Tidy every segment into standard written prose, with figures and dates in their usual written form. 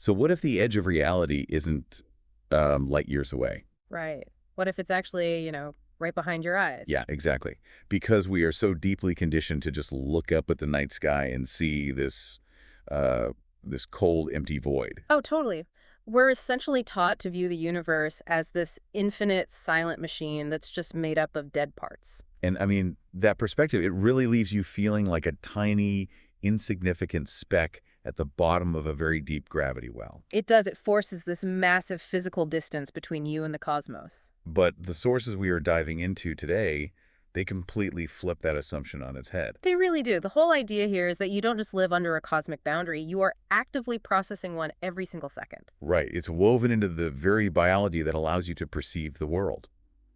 So what if the edge of reality isn't light years away? Right. What if it's actually, right behind your Yeah, eyes? exactly. Because we are so deeply conditioned to just look up at the night sky and see uh, this cold, empty void. Oh, totally. We're essentially taught to view the universe as this infinite silent machine that's just made up of dead parts. And I mean, that perspective, it really leaves you feeling like a tiny, insignificant speck at the bottom of a very deep gravity well. It does, it forces this massive physical distance between you and the cosmos. But the sources we are diving into today, they completely flip that assumption on its head. They really do. The whole idea here is that you don't just live under a cosmic boundary, you are actively processing one every single second. Right. It's woven into the very biology that allows you to perceive the world.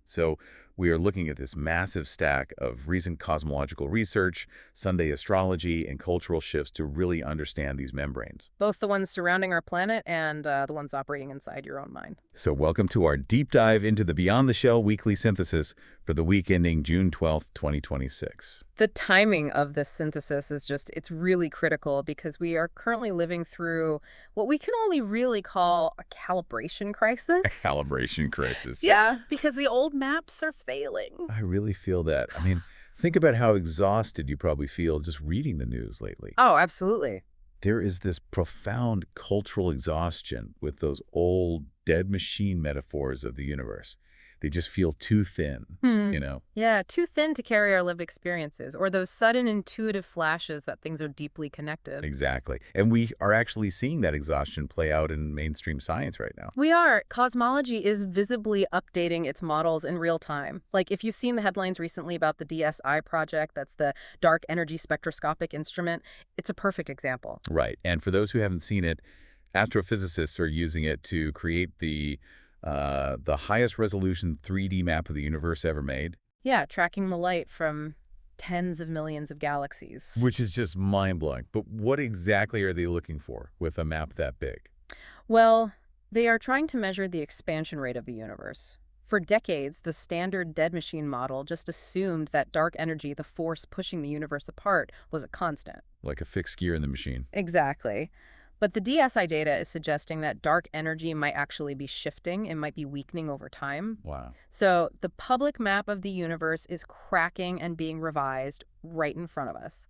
So we are looking at this massive stack of recent cosmological research, Sunday astrology, and cultural shifts to really understand these membranes. Both the ones surrounding our planet and the ones operating inside your own mind. So welcome to our deep dive into the Beyond the Shell weekly synthesis for the week ending June 12th, 2026. The timing of this synthesis is it's really critical because we are currently living through what we can only really call a calibration crisis. Calibration crisis. Yeah, because the old maps are failing. I really feel that. I mean, think about how exhausted you probably feel just reading the news lately. Oh, absolutely. There is this profound cultural exhaustion with those old dead machine metaphors of the universe. They just feel too thin, Hmm. you know? Yeah, too thin to carry our lived experiences, or those sudden intuitive flashes that things are deeply connected. Exactly. And we are actually seeing that exhaustion play out in mainstream science right now. We are. Cosmology is visibly updating its models in real time. Like if you've seen the headlines recently about the DSI project, that's the Dark Energy Spectroscopic Instrument, it's a perfect example. Right. And for those who haven't seen it, astrophysicists are using it to create the highest resolution 3D map of the universe ever made, Yeah, tracking the light from tens of millions of galaxies. which is just mind-blowing. But what exactly are they looking for with a map that big? Well, they are trying to measure the expansion rate of the universe. For decades, the standard dead machine model just assumed that dark energy, the force pushing the universe apart, was a constant. Like a fixed gear in the machine. Exactly. But the DSI data is suggesting that dark energy might actually be shifting, it might be weakening over time. Wow. So the public map of the universe is cracking and being revised right in front of us.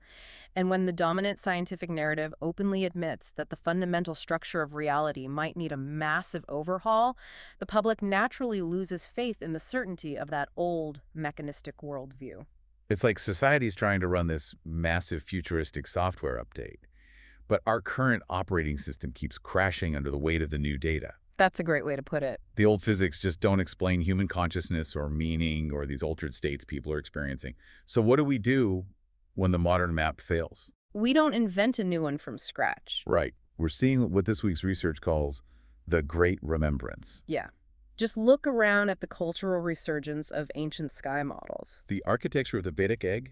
And when the dominant scientific narrative openly admits that the fundamental structure of reality might need a massive overhaul, the public naturally loses faith in the certainty of that old mechanistic worldview. It's like society's trying to run this massive futuristic software update. But our current operating system keeps crashing under the weight of the new data. That's a great way to put it. The old physics just don't explain human consciousness or meaning or these altered states people are experiencing. So what do we do when the modern map fails? We don't invent a new one from scratch. Right. We're seeing what this week's research calls the Great Remembrance. Yeah. Just look around at the cultural resurgence of ancient sky models. The architecture of the Vedic egg,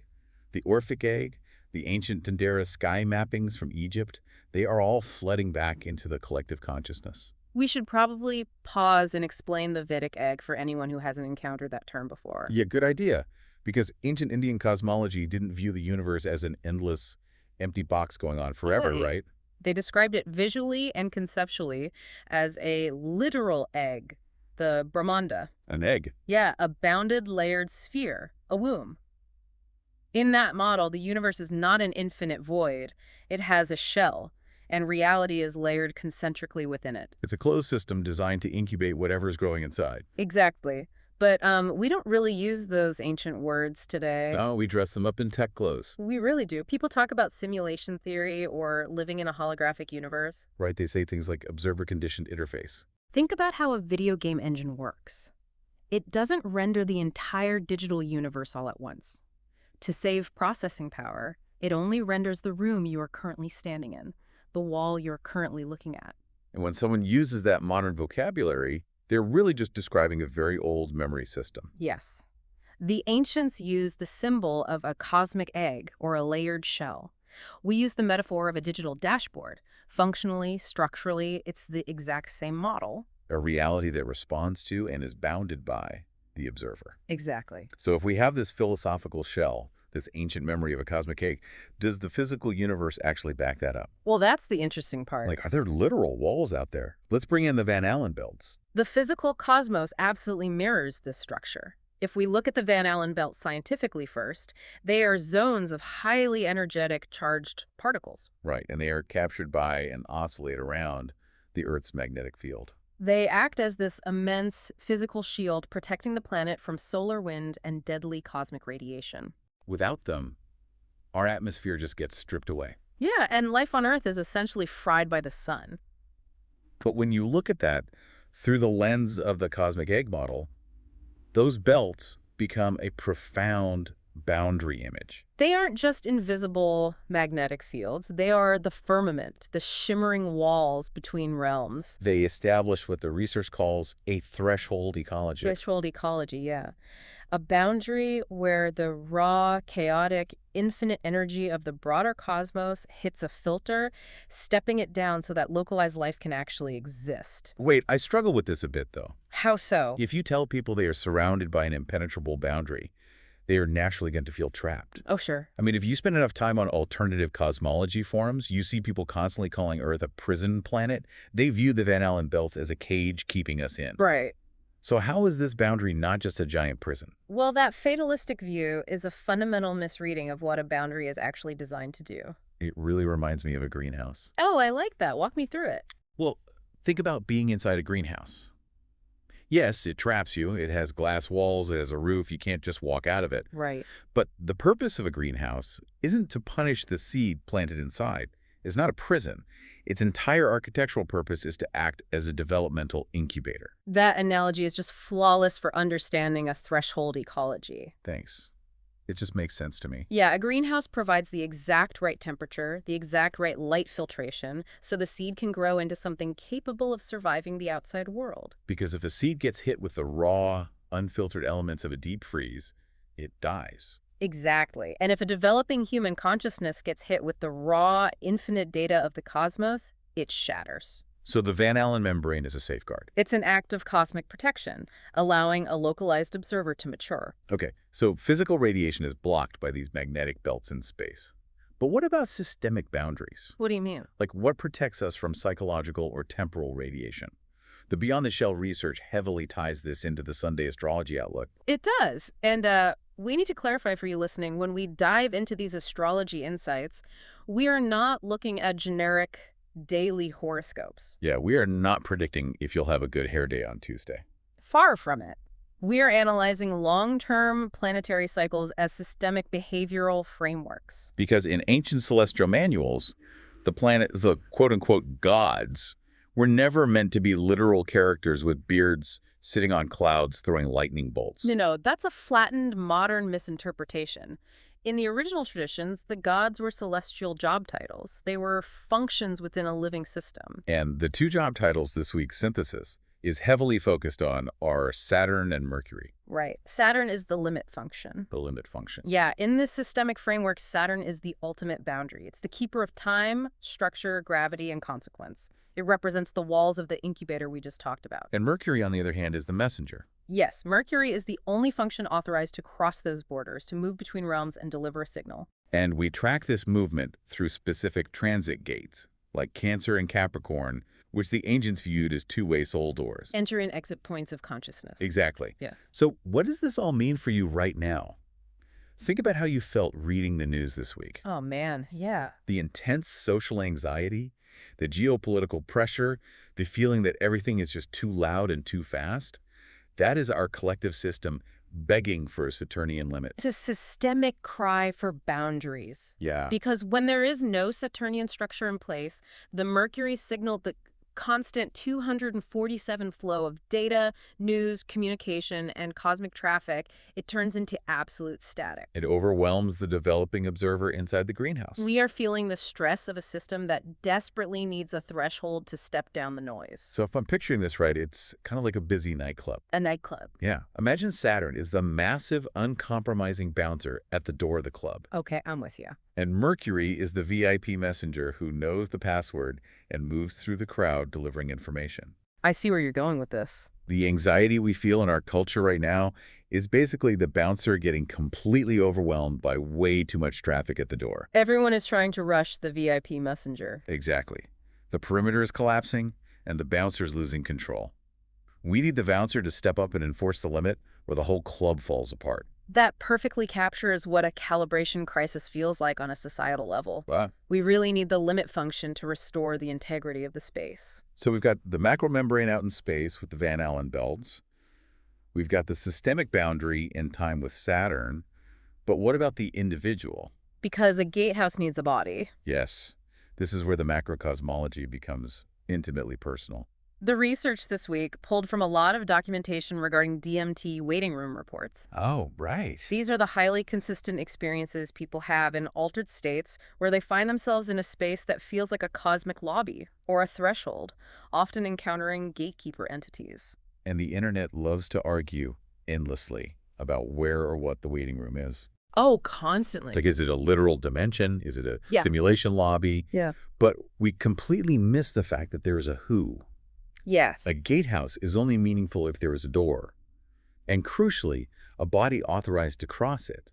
the Orphic egg, the ancient Dendera sky mappings from Egypt, they are all flooding back into the collective consciousness. We should probably pause and explain the Vedic egg for anyone who hasn't encountered that term before. Yeah, good idea. Because ancient Indian cosmology didn't view the universe as an endless, empty box going on forever, right? They described it visually and conceptually as a literal egg, the Brahmanda. An egg. Yeah, a bounded layered sphere, a womb. In that model, the universe is not an infinite void. It has a shell, and reality is layered concentrically within it. It's a closed system designed to incubate whatever is growing inside. Exactly. But we don't really use those ancient words today. No, we dress them up in tech clothes. We really do. People talk about simulation theory or living in a holographic universe. Right? They say things like observer-conditioned interface. Think about how a video game engine works. It doesn't render the entire digital universe all at once. To save processing power, it only renders the room you are currently standing in, the wall you're currently looking at. And when someone uses that modern vocabulary, they're really just describing a very old memory system. Yes. The ancients used the symbol of a cosmic egg or a layered shell. We use the metaphor of a digital dashboard. Functionally, structurally, it's the exact same model. A reality that responds to and is bounded by the observer. Exactly. So if we have this philosophical shell this ancient memory of a cosmic egg. Does the physical universe actually back that up? Well, that's the interesting part. Like, are there literal walls out there? Let's bring in the Van Allen belts. The physical cosmos absolutely mirrors this structure. If we look at the Van Allen belts scientifically first, they are zones of highly energetic charged particles. Right, and they are captured by and oscillate around the Earth's magnetic field. They act as this immense physical shield protecting the planet from solar wind and deadly cosmic radiation. Without them, our atmosphere just gets stripped away. Yeah, and life on Earth is essentially fried by the sun. But when you look at that through the lens of the cosmic egg model, those belts become a profound boundary image. They aren't just invisible magnetic fields. They are the firmament, the shimmering walls between realms. They establish what the research calls a threshold ecology. Threshold ecology, yeah. A boundary where the raw, chaotic, infinite energy of the broader cosmos hits a filter, stepping it down so that localized life can actually exist. Wait, I struggle with this a bit, though. How so? If you tell people they are surrounded by an impenetrable boundary, they are naturally going to feel trapped. Oh, sure. I mean, if you spend enough time on alternative cosmology forums, you see people constantly calling Earth a prison planet. They view the Van Allen belts as a cage keeping us in. Right. So how is this boundary not just a giant prison? Well, that fatalistic view is a fundamental misreading of what a boundary is actually designed to do. It really reminds me of a greenhouse. Oh, I like that. Walk me through it. Well, think about being inside a greenhouse. Yes, it traps you. It has glass walls. It has a roof. You can't just walk out of it. Right. But the purpose of a greenhouse isn't to punish the seed planted inside. It's not a prison. Its entire architectural purpose is to act as a developmental incubator. That analogy is just flawless for understanding a threshold ecology. Thanks. It just makes sense to me. Yeah, a greenhouse provides the exact right temperature, the exact right light filtration, so the seed can grow into something capable of surviving the outside world. Because if a seed gets hit with the raw, unfiltered elements of a deep freeze, it dies. Exactly. And if a developing human consciousness gets hit with the raw, infinite data of the cosmos, it shatters. So the Van Allen membrane is a safeguard. It's an act of cosmic protection, allowing a localized observer to mature. Okay, so physical radiation is blocked by these magnetic belts in space. But what about systemic boundaries? What do you mean? Like what protects us from psychological or temporal radiation? The Beyond the Shell research heavily ties this into the Sunday astrology outlook. It does. And we need to clarify for you listening, when we dive into these astrology insights, we are not looking at generic daily horoscopes. Yeah, we are not predicting if you'll have a good hair day on Tuesday. Far from it. We are analyzing long-term planetary cycles as systemic behavioral frameworks. Because in ancient celestial manuals, the quote-unquote gods were never meant to be literal characters with beards sitting on clouds throwing lightning bolts. No, that's a flattened modern misinterpretation. In the original traditions, the gods were celestial job titles. They were functions within a living system. And the two job titles this week's synthesis is heavily focused on are Saturn and Mercury. Right. Saturn is the limit function. The limit function. Yeah, in this systemic framework, Saturn is the ultimate boundary. It's the keeper of time, structure, gravity, and consequence. It represents the walls of the incubator we just talked about. And Mercury, on the other hand, is the messenger. Yes, Mercury is the only function authorized to cross those borders, to move between realms and deliver a signal. And we track this movement through specific transit gates, like Cancer and Capricorn, which the ancients viewed as two-way soul doors. Enter and exit points of consciousness. Exactly. Yeah. So what does this all mean for you right now? Think about how you felt reading the news this week. Oh, man, yeah. The intense social anxiety, the geopolitical pressure, the feeling that everything is just too loud and too fast. That is our collective system begging for a Saturnian limit. It's a systemic cry for boundaries. Yeah. Because when there is no Saturnian structure in place, the Mercury signal the constant 247 flow of data, news, communication, and cosmic traffic, it turns into absolute static. It overwhelms the developing observer inside the greenhouse. We are feeling the stress of a system that desperately needs a threshold to step down the noise. So if I'm picturing this right, it's kind of like a busy nightclub. A nightclub. Yeah. Imagine Saturn is the massive, uncompromising bouncer at the door of the club. Okay, I'm with you. And Mercury is the VIP messenger who knows the password and moves through the crowd delivering information. I see where you're going with this. The anxiety we feel in our culture right now is basically the bouncer getting completely overwhelmed by way too much traffic at the door. Everyone is trying to rush the VIP messenger. Exactly. The perimeter is collapsing, and the bouncer's losing control. We need the bouncer to step up and enforce the limit, or the whole club falls apart. That perfectly captures what a calibration crisis feels like on a societal level. Wow. We really need the limit function to restore the integrity of the space. So we've got the macromembrane out in space with the Van Allen belts. We've got the systemic boundary in time with Saturn. But what about the individual? Because a gatehouse needs a body. Yes, this is where the macrocosmology becomes intimately personal. The research this week pulled from a lot of documentation regarding DMT waiting room reports. Oh, right. These are the highly consistent experiences people have in altered states where they find themselves in a space that feels like a cosmic lobby or a threshold, often encountering gatekeeper entities. And the internet loves to argue endlessly about where or what the waiting room is. Oh, constantly. Like, is it a literal dimension? Is it a Yeah. simulation lobby? Yeah. But we completely miss the fact that there is a who. Yes. A gatehouse is only meaningful if there is a door. And crucially, a body authorized to cross it.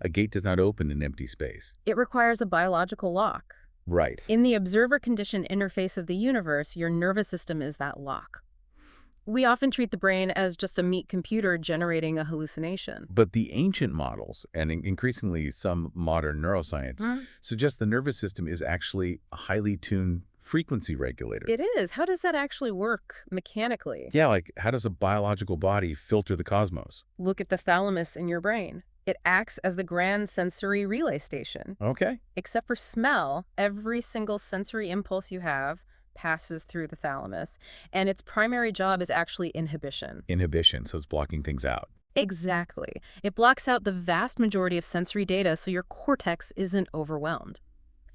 A gate does not open in empty space. It requires a biological lock. Right. In the observer-conditioned interface of the universe, your nervous system is that lock. We often treat the brain as just a meat computer generating a hallucination. But the ancient models, and increasingly some modern neuroscience, suggest the nervous system is actually a highly tuned frequency regulator. It is. How does that actually work mechanically? Yeah, like how does a biological body filter the cosmos? Look at the thalamus in your brain. It acts as the grand sensory relay station. Okay. Except for smell, every single sensory impulse you have passes through the thalamus, and its primary job is actually inhibition. Inhibition, so it's blocking things out. Exactly. It blocks out the vast majority of sensory data so your cortex isn't overwhelmed.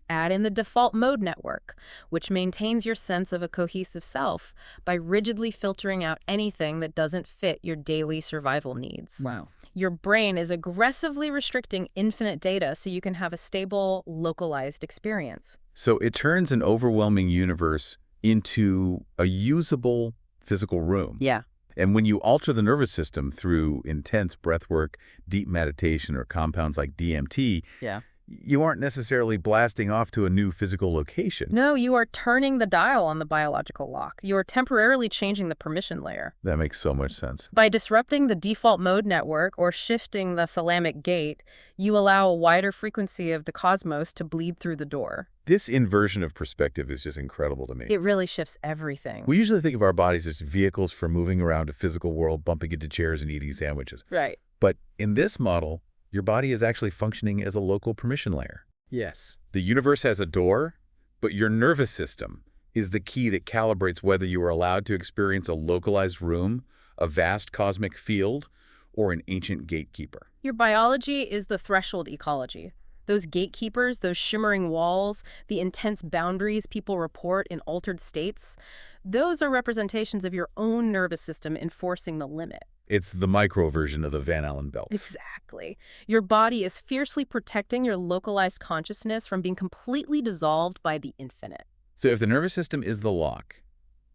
Add in the default mode network, which maintains your sense of a cohesive self by rigidly filtering out anything that doesn't fit your daily survival needs. Wow. Your brain is aggressively restricting infinite data so you can have a stable, localized experience. So it turns an overwhelming universe into a usable physical room. Yeah. And when you alter the nervous system through intense breath work, deep meditation, or compounds like DMT, Yeah. you aren't necessarily blasting off to a new physical location. No, you are turning the dial on the biological lock. You are temporarily changing the permission layer. That makes so much sense. By disrupting the default mode network or shifting the thalamic gate, you allow a wider frequency of the cosmos to bleed through the door. This inversion of perspective is just incredible to me. It really shifts everything. We usually think of our bodies as vehicles for moving around a physical world, bumping into chairs and eating sandwiches. Right. But in this model, your body is actually functioning as a local permission layer. Yes. The universe has a door, but your nervous system is the key that calibrates whether you are allowed to experience a localized room, a vast cosmic field, or an ancient gatekeeper. Your biology is the threshold ecology. Those gatekeepers, those shimmering walls, the intense boundaries people report in altered states, those are representations of your own nervous system enforcing the limit. It's the micro version of the Van Allen belts. Exactly. Your body is fiercely protecting your localized consciousness from being completely dissolved by the infinite. So if the nervous system is the lock,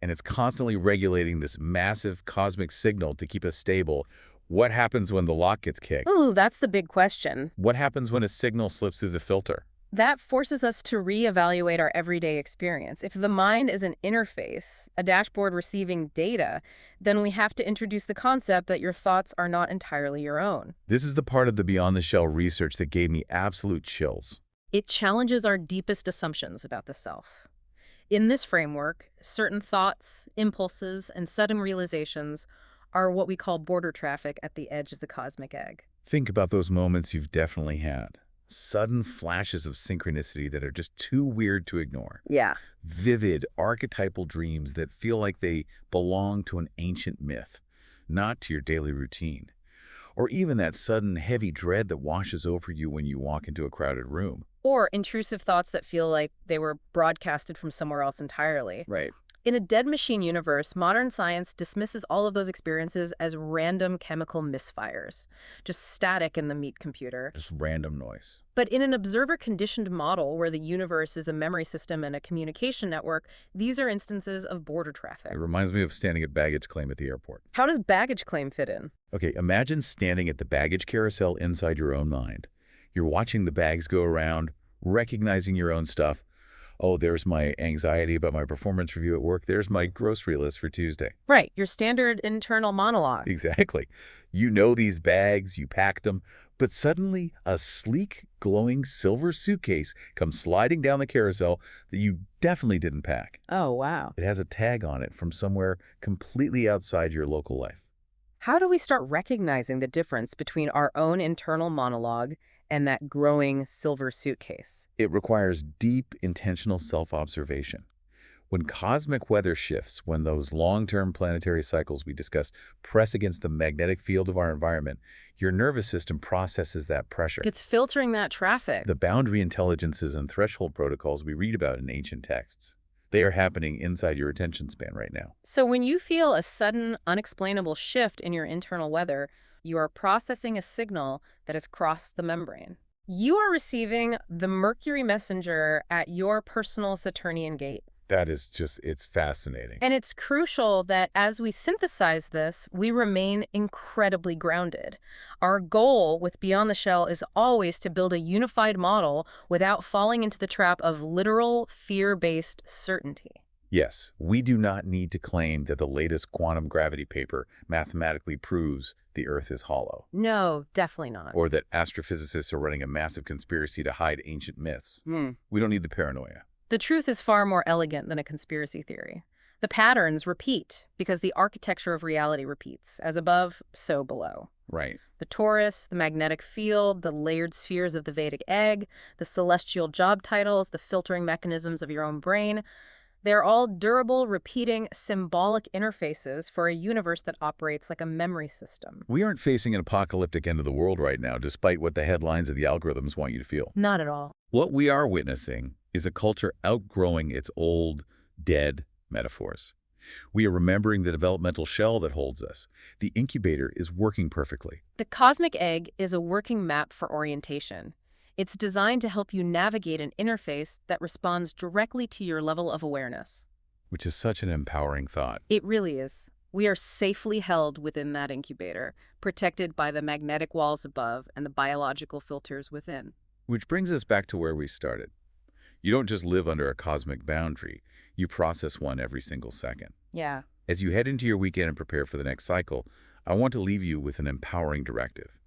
and it's constantly regulating this massive cosmic signal to keep us stable, what happens when the lock gets kicked? Ooh, that's the big question. What happens when a signal slips through the filter? That forces us to reevaluate our everyday experience. If the mind is an interface, a dashboard receiving data, then we have to introduce the concept that your thoughts are not entirely your own. This is the part of the Beyond the Shell research that gave me absolute chills. It challenges our deepest assumptions about the self. In this framework, certain thoughts, impulses, and sudden realizations are what we call border traffic at the edge of the cosmic egg. Think about those moments you've definitely had. Sudden flashes of synchronicity that are just too weird to ignore. Yeah. Vivid, archetypal dreams that feel like they belong to an ancient myth, not to your daily routine. Or even that sudden heavy dread that washes over you when you walk into a crowded room. Or intrusive thoughts that feel like they were broadcasted from somewhere else entirely. Right. In a dead machine universe, modern science dismisses all of those experiences as random chemical misfires, just static in the meat computer. Just random noise. But in an observer-conditioned model where the universe is a memory system and a communication network, these are instances of border It traffic. reminds me of standing at baggage claim at the airport. How does baggage claim fit in? Okay, imagine standing at the baggage carousel inside your own mind. You're watching the bags go around, recognizing your own stuff. Oh, there's my anxiety about my performance review at work. There's my grocery list for Tuesday. Right, your standard internal monologue. Exactly. You know these bags, you packed them, but suddenly a sleek, glowing silver suitcase comes sliding down the carousel that you definitely didn't pack. Oh, wow. It has a tag on it from somewhere completely outside your local life. How do we start recognizing the difference between our own internal monologue and that growing silver suitcase? It requires deep, intentional self-observation. When cosmic weather shifts, when those long-term planetary cycles we discussed press against the magnetic field of our environment, your nervous system processes that pressure. It's filtering that traffic. The boundary intelligences and threshold protocols we read about in ancient texts, they are happening inside your attention span right now. So when you feel a sudden, unexplainable shift in your internal weather, you are processing a signal that has crossed the membrane. You are receiving the Mercury messenger at your personal Saturnian gate. That is just, it's fascinating. And it's crucial that as we synthesize this, we remain incredibly grounded. Our goal with Beyond the Shell is always to build a unified model without falling into the trap of literal, fear-based certainty. Yes, we do not need to claim that the latest quantum gravity paper mathematically proves the Earth is hollow, No, definitely not. or that astrophysicists are running a massive conspiracy to hide ancient myths. We don't need the paranoia. The truth is far more elegant than a conspiracy theory. The patterns repeat because the architecture of reality repeats, as above, so below. Right. The torus, the magnetic field, the layered spheres of the Vedic egg, the celestial job titles, the filtering mechanisms of your own brain, they're all durable, repeating, symbolic interfaces for a universe that operates like a memory system. We aren't facing an apocalyptic end of the world right now, despite what the headlines of the algorithms want you to feel. Not at all. What we are witnessing is a culture outgrowing its old, dead metaphors. We are remembering the developmental shell that holds us. The incubator is working perfectly. The cosmic egg is a working map for orientation. It's designed to help you navigate an interface that responds directly to your level of awareness. Which is such an empowering thought. It really is. We are safely held within that incubator, protected by the magnetic walls above and the biological filters within. Which brings us back to where we started. You don't just live under a cosmic boundary, you process one every single second. Yeah. As you head into your weekend and prepare for the next cycle, I want to leave you with an empowering directive.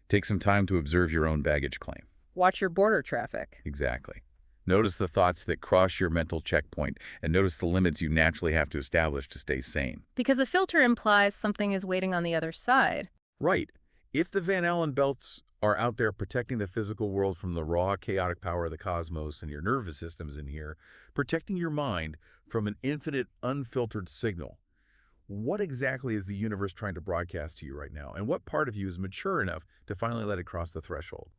Take some time to observe your own baggage claim. Watch your border traffic. Exactly. Notice the thoughts that cross your mental checkpoint, and notice the limits you naturally have to establish to stay sane. Because a filter implies something is waiting on the other side. Right. If the Van Allen belts are out there protecting the physical world from the raw, chaotic power of the cosmos, and your nervous system's in here, protecting your mind from an infinite, unfiltered signal, what exactly is the universe trying to broadcast to you right now? And what part of you is mature enough to finally let it cross the threshold?